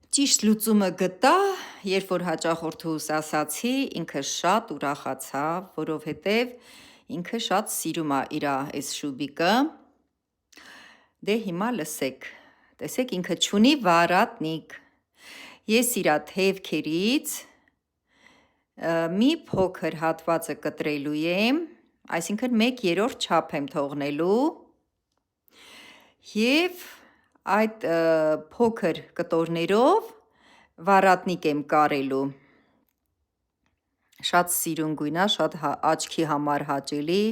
Ճիշտ լուծումը գտա, երբ որ հաճախորդուս ասացի, ինքը շատ ուրախացավ, որովհետև ինքը շատ սիրում է իր այս շուբիկը։ Դե հիմա լսեք, տեսեք ինքը չունի վարատնիկ։ Ես իր թևքերից մի փոքր հատվածը կտրելու եմ, այսինքն 1/3 չափ եմ թողնելու և այդ փոքր կտորներով վարատնիկ եմ կարելու, շատ սիրուն գույն է, շատ աչքի համար հաճելի,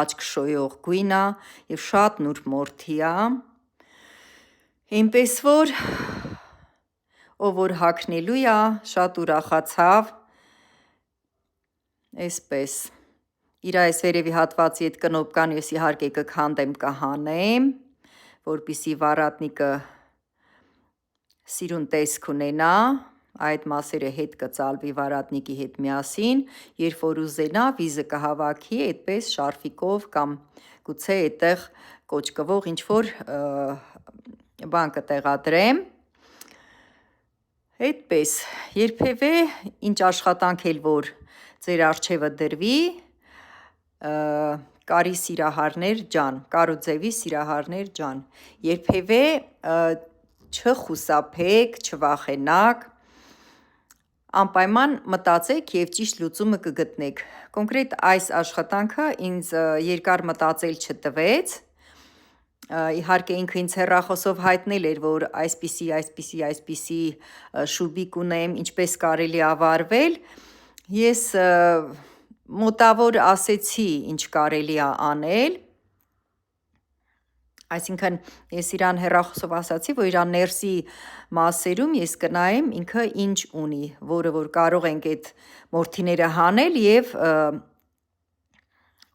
աչք շոյող գույն է և շատ նուրբ մորթի է, այնպես որ ով որ հագնելու է, շատ ուրախացավ, այսպես, իր այս վերևի հատվածի հետ կնոպկան ես իհարկե կքանդեմ, կհանեմ, որպեսզի վարատնիկը սիրուն տեսք ունենա, այդ մասերը հետ կծալվի վարատնիկի հետ միասին, երբ որ ուզենա վիզը կհավաքի այդպես շարֆիկով կամ գուցե այդտեղ կոճկվող ինչ-որ բան կտեղադրեմ, այդպես, երբևէ ինչ աշխատանք էլ որ ձեր առջևը դրվի, կարի սիրահարներ ջան, կարուձևի սիրահարներ ջան, երբևէ չխուսափեք, չվախենաք, անպայման մտածեք և ճիշտ լուծումը կգտնեք, կոնկրետ այս աշխատանքը ինձ երկար մտածել չտվեց, իհարկե ինքը ինձ հեռախոսով հայտնել էր, որ այսպիսի շուբիկ ունեմ, ինչպես կարելի է վարվել, ես մոտավոր ասեցի ինչ կարելի է անել, այսինքն ես իրան հեռախոսով ասացի, որ իր ներսի մասերում ես կնայեմ ինքը ինչ ունի, որը որ կարող ենք այդ մորթիները հանել և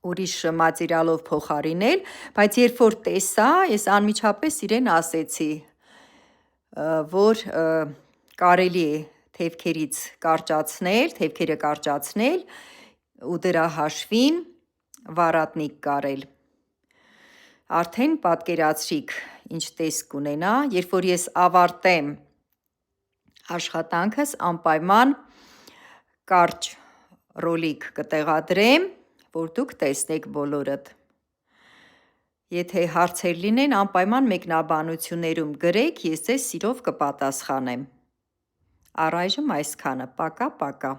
ուրիշ մատերիալով փոխարինել, բայց երբ որ տեսա, ես անմիջապես իրեն ասեցի, որ կարելի է թևքերը կարճացնել ու դրա հաշվին վարատնիկ կարել, արդեն պատկերացրիք ինչ տեսք կունենա, երբ որ ես ավարտեմ աշխատանքս, անպայման կարճ ռոլիկ կտեղադրեմ, որ դուք տեսնեք բոլորդ, եթե հարցեր լինեն, անպայման մեկնաբանություններում գրեք, ես ձեզ սիրով կպատասխանեմ, առայժմ այսքանը, պակա, պակա։